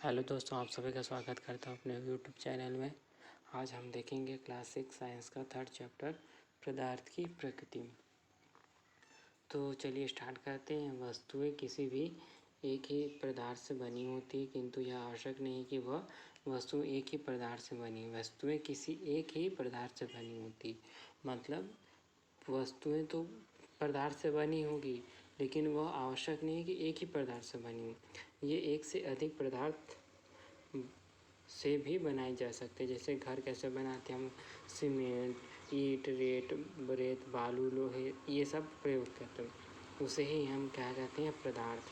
Hello दोस्तों, आप सभी का स्वागत करता हूँ अपने यूट्यूब चैनल में। आज हम देखेंगे क्लास 6 साइंस का 3rd चैप्टर पदार्थ की प्रकृति। तो चलिए स्टार्ट करते हैं। वस्तुएं किसी भी एक ही पदार्थ से बनी होती है, किंतु यह आवश्यक नहीं कि वह वस्तु एक ही पदार्थ से बनी। वस्तुएं किसी एक ही पदार्थ से बनी होती, मतलब वस्तुएं तो पदार्थ से बनी होगी, लेकिन वह आवश्यक नहीं कि एक ही पदार्थ से बनी हो। ये एक से अधिक पदार्थ से भी बनाए जा सकते हैं। जैसे घर कैसे बनाते हैं हम, सीमेंट, ईंट, रेत, रेत, बालू, लोहे, ये सब प्रयोग करते हैं। उसे ही हम क्या कहते हैं, पदार्थ।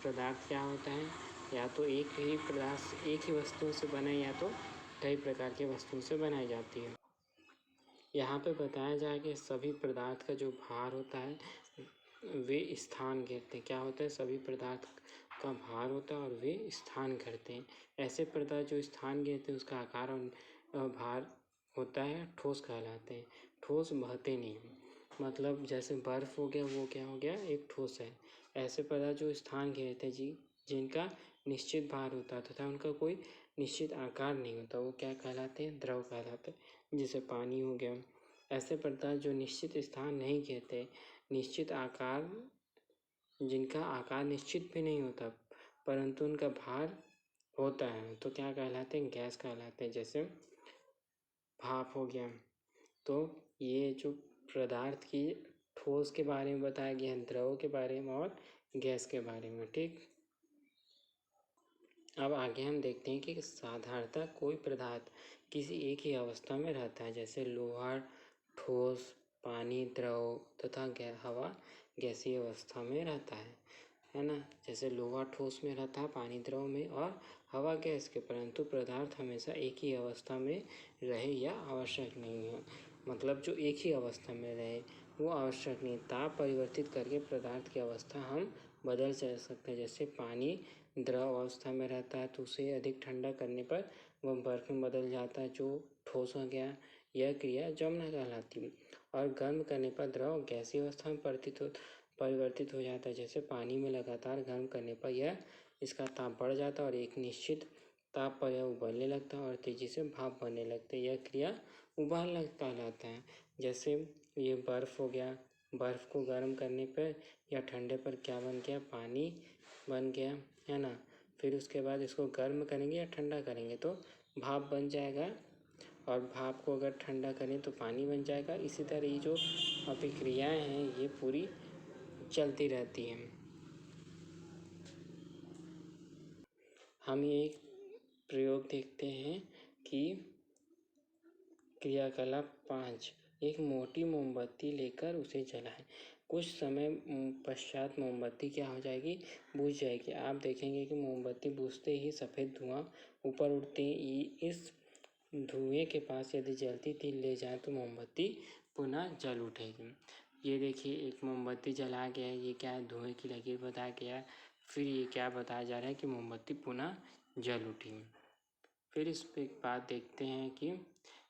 पदार्थ क्या होता है, या तो एक ही पदार्थ एक ही वस्तुओं से बना, या तो कई प्रकार की वस्तुओं से बनाई जाती है। यहाँ पे बताया जाए कि सभी पदार्थ का जो भार होता है वे स्थान घेरते हैं। क्या होता है, सभी पदार्थ का भार होता है और वे स्थान घेरते हैं। ऐसे पदार्थ जो स्थान घेरते हैं उसका आकार और भार होता है ठोस कहलाते हैं। ठोस बहते नहीं हैं, मतलब जैसे बर्फ हो गया, वो क्या हो गया, एक ठोस है। ऐसे पदार्थ जो स्थान घेरते हैं जिनका निश्चित भार होता है तथा उनका कोई निश्चित आकार नहीं होता, वो क्या कहलाते हैं, द्रव कहलाते हैं। जैसे पानी हो गया। ऐसे पदार्थ जो निश्चित स्थान नहीं घेरते, निश्चित आकार, जिनका आकार निश्चित भी नहीं होता परंतु उनका भार होता है, तो क्या कहलाते हैं, गैस कहलाते हैं। जैसे भाप हो गया। तो ये जो पदार्थ की ठोस के बारे में बताया गया है, द्रव के बारे में और गैस के बारे में। ठीक, अब आगे हम देखते हैं कि साधारणतः कोई पदार्थ किसी एक ही अवस्था में रहता है। जैसे लोहा ठोस, पानी द्रव तथा हवा गैसीय अवस्था में रहता है ना। जैसे लोहा ठोस में रहता है, पानी द्रव में और हवा गैस के। परंतु पदार्थ हमेशा एक ही अवस्था में रहे या आवश्यक नहीं है, मतलब जो एक ही अवस्था में रहे वो आवश्यक नहीं। ताप परिवर्तित करके पदार्थ की अवस्था हम बदल सकते हैं। जैसे पानी द्रव अवस्था में रहता है तो उसे अधिक ठंडा करने पर वह बर्फ में बदल जाता है, जो ठोस हो गया। यह क्रिया जमना कहलाती है। और गर्म करने पर द्रव गैसीय अवस्था में परिवर्तित हो जाता है। जैसे पानी में लगातार गर्म करने पर यह इसका ताप बढ़ जाता है और एक निश्चित ताप पर यह उबलने लगता है और तेजी से भाप बनने लगता है। यह क्रिया उबालना कहलाता है। जैसे ये बर्फ़ हो गया, बर्फ़ को गर्म करने पर या ठंडे पर क्या बन गया, पानी बन गया, है ना। फिर उसके बाद इसको गर्म करेंगे या ठंडा करेंगे तो भाप बन जाएगा, और भाप को अगर ठंडा करें तो पानी बन जाएगा। इसी तरह ये जो अभिक्रियाएं हैं ये पूरी चलती रहती हैं। हम एक प्रयोग देखते हैं कि क्रियाकलाप 5, एक मोटी मोमबत्ती लेकर उसे जलाएं। कुछ समय पश्चात मोमबत्ती क्या हो जाएगी, बुझ जाएगी। आप देखेंगे कि मोमबत्ती बुझते ही सफ़ेद धुआं ऊपर उठते ही इस धुएं के पास यदि जलती तिल ले जाए तो मोमबत्ती पुनः जल उठेगी। ये देखिए, एक मोमबत्ती जलाया गया है, ये क्या है, धुएं की लकीर बताया गया है। फिर ये क्या बताया जा रहा है कि मोमबत्ती पुनः जल उठी। फिर इस पर एक बात देखते हैं कि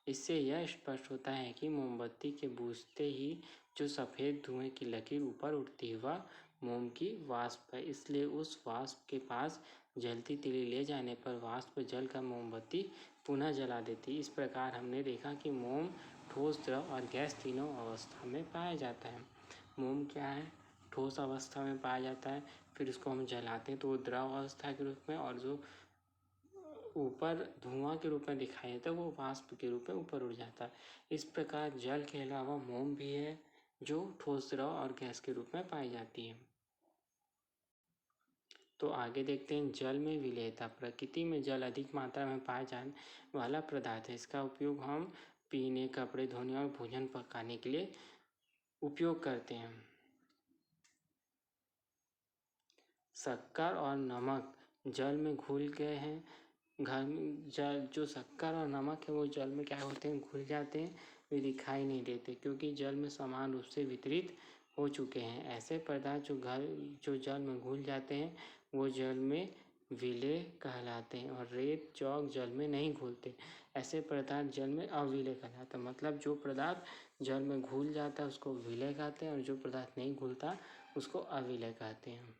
इससे यह स्पष्ट होता है कि मोमबत्ती के बुझते ही जो सफ़ेद धुएं की लकीर ऊपर उठती है वह मोम की वाष्प है। इसलिए उस वाष्प के पास जलती तिली ले जाने पर वाष्प जल कर मोमबत्ती पुनः जला देती है। इस प्रकार हमने देखा कि मोम ठोस, द्रव और गैस तीनों अवस्था में पाया जाता है। मोम क्या है, ठोस अवस्था में पाया जाता है, फिर उसको हम जलाते हैं तो वो द्रव अवस्था के रूप में, और जो ऊपर धुआं के रूप में दिखाई देता है वो वाष्प के रूप में ऊपर उड़ जाता है। इस प्रकार जल के अलावा मोम भी है जो ठोस, द्रव और गैस के रूप में पाई जाती है। तो आगे देखते हैं जल में विलेयता। प्रकृति में जल अधिक मात्रा में पाया जाने वाला पदार्थ है। इसका उपयोग हम पीने, कपड़े धोने और भोजन पकाने के लिए उपयोग करते हैं। शक्कर और नमक जल में घुल गए हैं। घर में जल, जो शक्कर और नमक है वो जल में क्या होते हैं, घुल जाते हैं, वे दिखाई नहीं देते क्योंकि जल में समान रूप से वितरित हो चुके हैं। ऐसे पदार्थ जो जल में घुल जाते हैं वो जल में विलेय कहलाते हैं, और रेत, चौक जल में नहीं घुलते। ऐसे पदार्थ जल में अविलेय कहलाते हैं। मतलब जो पदार्थ जल में घुल जाता है उसको विलेय कहते हैं, और जो पदार्थ नहीं घुलता उसको अविलेय कहते हैं।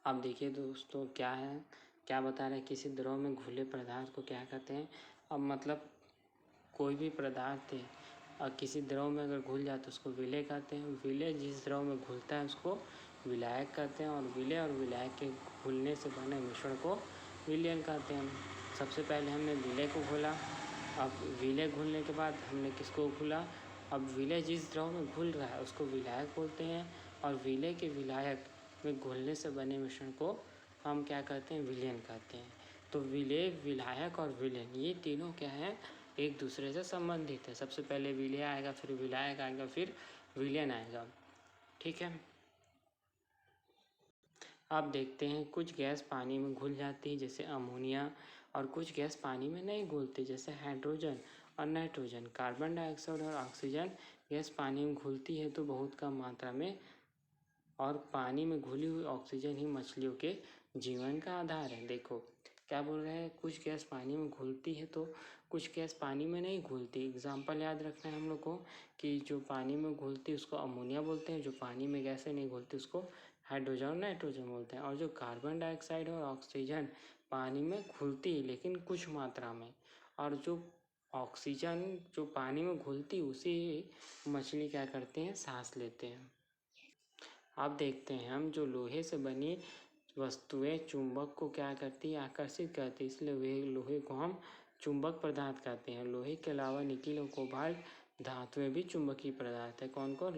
अब देखिए दोस्तों क्या है, क्या बता रहे हैं, किसी द्रव में घुले पदार्थ को क्या कहते हैं। अब मतलब कोई भी पदार्थ है और किसी द्रव में अगर घुल जाए तो उसको विलय कहते हैं। विलय जिस द्रव में घुलता है उसको विलायक कहते हैं, और विलय और विलायक के घुलने से बने मिश्रण को विलयन कहते हैं। सबसे पहले हमने विलय को घोला, अब विलय घुलने के बाद हमने किसको घुला। अब विलय जिस द्रव में घुल रहा है उसको विलायक बोलते हैं, और विलय के विलायक में घुलने से बने मिश्रण को हम क्या कहते हैं, विलयन कहते हैं। तो विलय, विलायक और विलयन ये तीनों क्या है, एक दूसरे से संबंधित है। सबसे पहले विलय आएगा, फिर विलायक आएगा, फिर विलयन आएगा। ठीक है। अब देखते हैं कुछ गैस पानी में घुल जाती है जैसे अमोनिया, और कुछ गैस पानी में नहीं घुलती जैसे हाइड्रोजन और नाइट्रोजन। कार्बन डाइऑक्साइड और ऑक्सीजन गैस पानी में घुलती है तो बहुत कम मात्रा में, और पानी में घुली हुई ऑक्सीजन ही मछलियों के जीवन का आधार है। देखो क्या बोल रहे हैं, कुछ गैस पानी में घुलती है तो कुछ गैस पानी में नहीं घुलती। एग्जाम्पल याद रखना है हम लोग को कि जो पानी में घुलती है उसको अमोनिया बोलते हैं, जो पानी में गैसें नहीं घुलती उसको हाइड्रोजन और नाइट्रोजन बोलते हैं। और जो कार्बन डाइऑक्साइड और ऑक्सीजन पानी में घुलती है लेकिन कुछ मात्रा में, और जो ऑक्सीजन जो पानी में घुलती उसी मछली क्या करते हैं, सांस लेते हैं। अब देखते हैं हम, जो लोहे से बनी वस्तुएं चुंबक को क्या करती है, आकर्षित करती है, इसलिए वे लोहे को हम चुंबक पदार्थ कहते हैं। लोहे के अलावा निकिल और कोबाल्ट धातुएं भी चुंबकीय पदार्थ है। कौन कौन,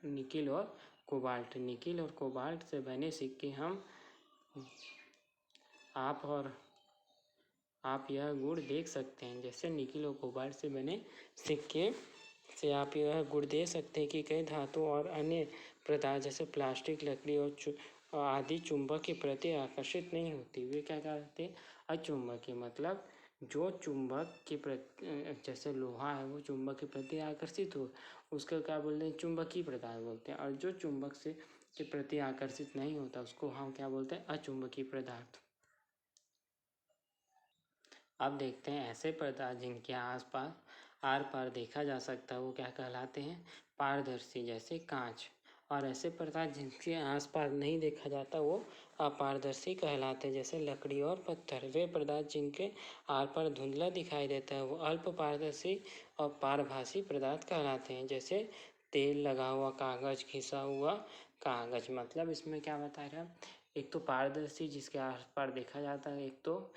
निकिल और कोबाल्ट। निकिल और कोबाल्ट से बने सिक्के हम आप यह गुण देख सकते हैं। जैसे निकिल और कोबाल्ट से बने सिक्के से आप यह गुण दे सकते हैं कि कई धातुओं और अन्य पदार्थ जैसे प्लास्टिक, लकड़ी और आदि चुंबक के प्रति आकर्षित नहीं होती। वे क्या कहते हैं, अचुंबकीय। मतलब जो चुंबक के प्रति, जैसे लोहा है वो चुंबक के प्रति आकर्षित हो उसको क्या बोलते हैं, चुंबकीय पदार्थ बोलते हैं। और जो चुंबक से के प्रति आकर्षित नहीं होता उसको हम क्या बोलते हैं, अचुंबकीय पदार्थ। अब देखते हैं ऐसे पदार्थ जिनके आसपास आर पार देखा जा सकता है वो क्या कहलाते हैं, पारदर्शी, जैसे कांच। और ऐसे पदार्थ जिनके आसपास नहीं देखा जाता वो अपारदर्शी कहलाते हैं, जैसे लकड़ी और पत्थर। वे पदार्थ जिनके आर पार धुंधला दिखाई देता है वो अल्प पारदर्शी और पारभासी पदार्थ कहलाते हैं, जैसे तेल लगा हुआ कागज, घिसा हुआ कागज। मतलब इसमें क्या बता रहा है, एक तो पारदर्शी जिसके आर पार देखा जाता है, एक तो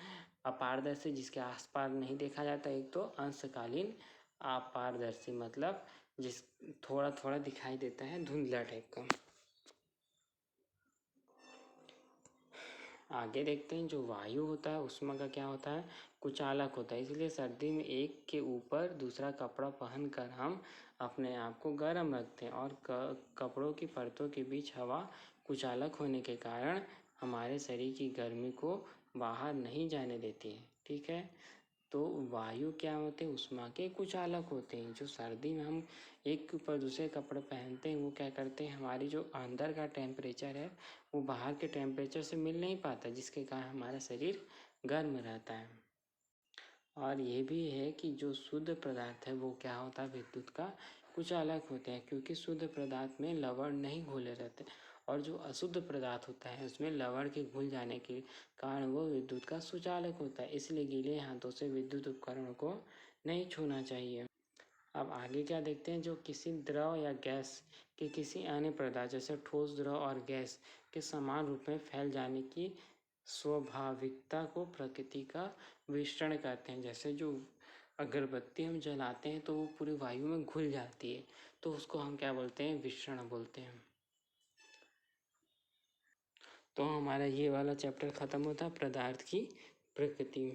अपारदर्शी जिसके आसपास नहीं देखा जाता, एक तो अंशकालीन अपारदर्शी मतलब जिस थोड़ा थोड़ा दिखाई देता है, धुंधला टाइप का। आगे देखते हैं, जो वायु होता है उसमें का क्या होता है, कुचालक होता है। इसलिए सर्दी में एक के ऊपर दूसरा कपड़ा पहनकर हम अपने आप को गर्म रखते हैं, और कपड़ों की परतों के बीच हवा कुचालक होने के कारण हमारे शरीर की गर्मी को बाहर नहीं जाने देती है। ठीक है, तो वायु क्या होते हैं, उष्मा के कुचालक होते हैं। जो सर्दी में हम एक के ऊपर दूसरे कपड़े पहनते हैं वो क्या करते हैं, हमारी जो अंदर का टेम्परेचर है वो बाहर के टेम्परेचर से मिल नहीं पाता, जिसके कारण हमारा शरीर गर्म रहता है। और ये भी है कि जो शुद्ध पदार्थ है वो क्या होता है, विद्युत का कुचालक होते हैं, क्योंकि शुद्ध पदार्थ में लवण नहीं घुले रहते। और जो अशुद्ध पदार्थ होता है उसमें लवण के घुल जाने के कारण वो विद्युत का सुचालक होता है। इसलिए गीले हाथों से विद्युत उपकरणों को नहीं छूना चाहिए। अब आगे क्या देखते हैं, जो किसी द्रव या गैस के किसी अन्य पदार्थ जैसे ठोस, द्रव और गैस के समान रूप में फैल जाने की स्वाभाविकता को प्रकृति का विसरण कहते हैं। जैसे जो अगरबत्ती हम जलाते हैं तो वो पूरी वायु में घुल जाती है, तो उसको हम क्या बोलते हैं, विसरण बोलते हैं। तो हमारा ये वाला चैप्टर ख़त्म होता है पदार्थ की प्रकृति।